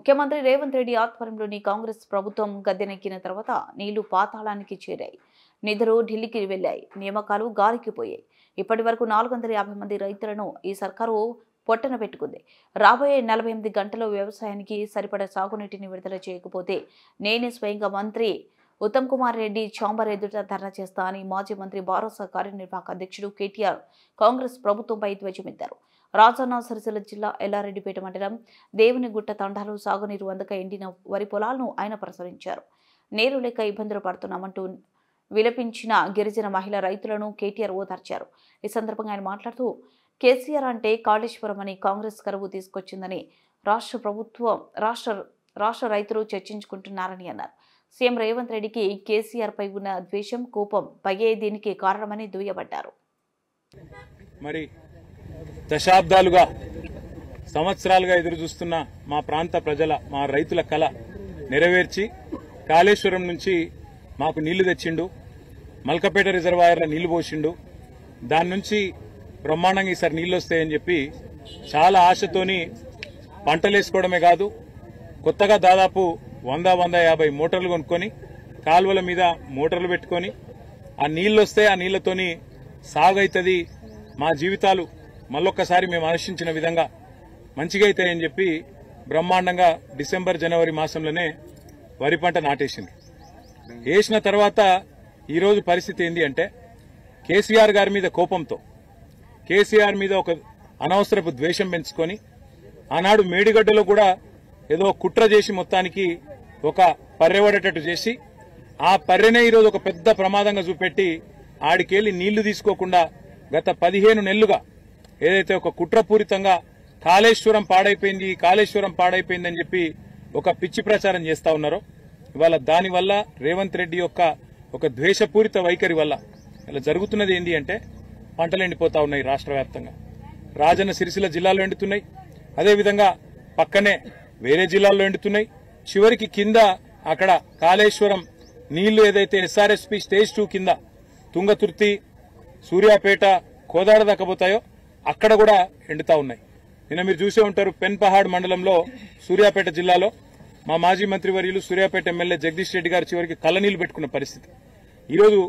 ముఖ్యమంత్రి రేవంత్ రెడ్డి ఆధ్వర్యంలోని కాంగ్రెస్ ప్రభుత్వం గద్దెనెక్కిన తర్వాత నీళ్లు పాతాళానికి చేరాయి. నిధులు ఢిల్లీకి వెళ్లాయి. నియామకాలు గాలికి పోయాయి. ఇప్పటి వరకు 450 మంది రైతులను ఈ సర్కారు పొట్టన పెట్టుకుంది. రాబోయే 48 గంటల్లో వ్యవసాయానికి సరిపడా సాగునీటిని విడుదల చేయకపోతే నేనే స్వయంగా మంత్రి ఉత్తమ్ కుమార్ రెడ్డి ఛాంబర్ ఎదుట ధర్నా చేస్తా అని మాజీ మంత్రి భరోసా కార్యనిర్వాహక అధ్యక్షుడు కేటీఆర్ కాంగ్రెస్ ప్రభుత్వంపై ధ్వజమెత్తారు. రాజన్న సిరిసిల్ల జిల్లా ఎల్లారెడ్డిపేట మండలం దేవునిగుట్ట తండాలో సాగునీరు అందక ఎండిన వరి పొలాలను ఆయన ప్రసరించారు. నీరు లేక ఇబ్బందులు పడుతున్నామంటూ విలపించిన గిరిజన మహిళా రైతులను కేటీఆర్ ఓదార్చారు. ఈ సందర్భంగా ఆయన మాట్లాడుతూ కేసీఆర్ అంటే కాళేశ్వరం అని కాంగ్రెస్ కరువు తీసుకొచ్చిందని రాష్ట్ర రైతులు చర్చించుకుంటున్నారని అన్నారు. సీఎం రేవంత్ రెడ్డికి కేసీఆర్ పై ఉన్న ద్వేషం, కోపం పగే దీనికి కారణమని దుయ్యబట్టారు. మరి దశాబ్దాలుగా సంవత్సరాలుగా ఎదురు చూస్తున్న మా ప్రాంత ప్రజల, మా రైతుల కళ నెరవేర్చి కాళేశ్వరం నుంచి మాకు నీళ్లు తెచ్చిండు. మల్కపేట రిజర్వాయర్లో నీళ్లు పోసిండు. దాని నుంచి బ్రహ్మాండంగా ఈసారి నీళ్లు వస్తాయని చెప్పి చాలా ఆశతోని పంటలు వేసుకోవడమే కాదు, కొత్తగా దాదాపు 100-150 మోటార్లు కొనుక్కొని కాలువల మీద మోటార్లు పెట్టుకొని ఆ నీళ్లు వస్తే ఆ నీళ్లతోని సాగైతుంది, మా జీవితాలు మళ్ళొక్కసారి మేము ఆశించిన విధంగా మంచిగా అవుతాయని చెప్పి బ్రహ్మాండంగా డిసెంబర్ జనవరి మాసంలోనే వరి పంట నాటేసింది. వేసిన తర్వాత ఈరోజు పరిస్థితి ఏంది అంటే కేసీఆర్ గారి మీద కోపంతో, కేసీఆర్ మీద ఒక అనవసరపు ద్వేషం పెంచుకొని ఆనాడు మేడిగడ్డలో కూడా ఏదో కుట్ర చేసి మొత్తానికి ఒక పర్రెవడేటట్టు చేసి ఆ పర్రెనే ఈరోజు ఒక పెద్ద ప్రమాదంగా చూపెట్టి ఆడికెళ్లి నీళ్లు తీసుకోకుండా గత 15 నెలలుగా ఏదైతే ఒక కుట్రపూరితంగా కాళేశ్వరం పాడైపోయిందని చెప్పి ఒక పిచ్చి ప్రచారం చేస్తా ఉన్నారో, ఇవాళ దానివల్ల రేవంత్ రెడ్డి యొక్క ఒక ద్వేషపూరిత వైఖరి వల్ల ఇలా జరుగుతున్నది ఏంటి అంటే పంటలు ఎండిపోతా ఉన్నాయి. రాష్ట్ర వ్యాప్తంగా రాజన్న సిరిసిల్ల జిల్లాలో ఎండుతున్నాయి, అదేవిధంగా పక్కనే వేరే జిల్లాల్లో ఎండుతున్నాయి. చివరికి కింద అక్కడ కాళేశ్వరం నీళ్లు ఏదైతే ఎస్ఆర్ఎస్పీ స్టేజ్ 2 కింద తుంగతుర్తి, సూర్యాపేట, కోదాడ దక్కపోతాయో అక్కడ కూడా ఎండుతా ఉన్నాయి. నిన్న మీరు చూసే ఉంటారు, పెన్పహాడ్ మండలంలో సూర్యాపేట జిల్లాలో మా మాజీ మంత్రివర్యులు సూర్యాపేట ఎమ్మెల్యే జగదీష్ రెడ్డి గారు చివరికి కళ్ళనీళ్లు పెట్టుకున్న పరిస్థితి. ఈరోజు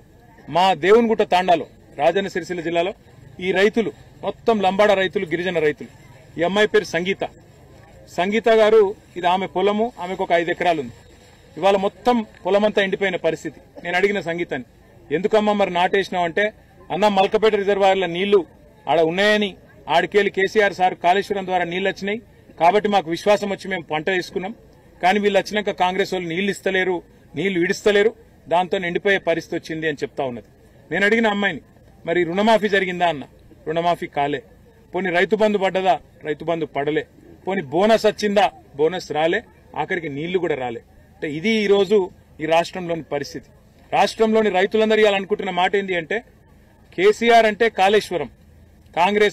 మా దేవునిగుట్ట తాండాలో రాజన్న సిరిసిల్ల జిల్లాలో ఈ రైతులు మొత్తం లంబాడ రైతులు, గిరిజన రైతులు. ఈ అమ్మాయి పేరు సంగీత గారు, ఇది ఆమె పొలము, ఆమెకు ఒక 5 ఎకరాలు ఉంది. ఇవాళ మొత్తం పొలమంతా ఎండిపోయిన పరిస్థితి. నేను అడిగిన సంగీతాన్ని, ఎందుకమ్మా మరి నాటేసినావు అంటే, అన్న మల్కపేట రిజర్వాయర్ల నీళ్లు ఆడ ఉన్నాయని, ఆడికెళ్లి కేసీఆర్ సార్ కాళేశ్వరం ద్వారా నీళ్లు వచ్చినాయి కాబట్టి మాకు విశ్వాసం వచ్చి మేము పంట వేసుకున్నాం. కానీ వీళ్ళు వచ్చినాక కాంగ్రెస్ వాళ్ళు నీళ్లు ఇడుస్తలేరు, దాంతో ఎండిపోయే పరిస్థితి వచ్చింది అని చెప్తా ఉన్నది. నేను అడిగిన అమ్మాయిని, మరి రుణమాఫీ జరిగిందా అన్న, రుణమాఫీ కాలే. పోనీ రైతు బంధు పడ్డదా, రైతు బంధు పడలే. పోనీ బోనస్ వచ్చిందా, బోనస్ రాలే. ఆఖరికి నీళ్లు కూడా రాలే. అంటే ఇది ఈ రోజు ఈ రాష్ట్రంలోని పరిస్థితి. రాష్ట్రంలోని రైతులందరూ ఇవాళ అనుకుంటున్న మాట ఏంటి అంటే, కేసీఆర్ అంటే కాళేశ్వరం, కాంగ్రెస్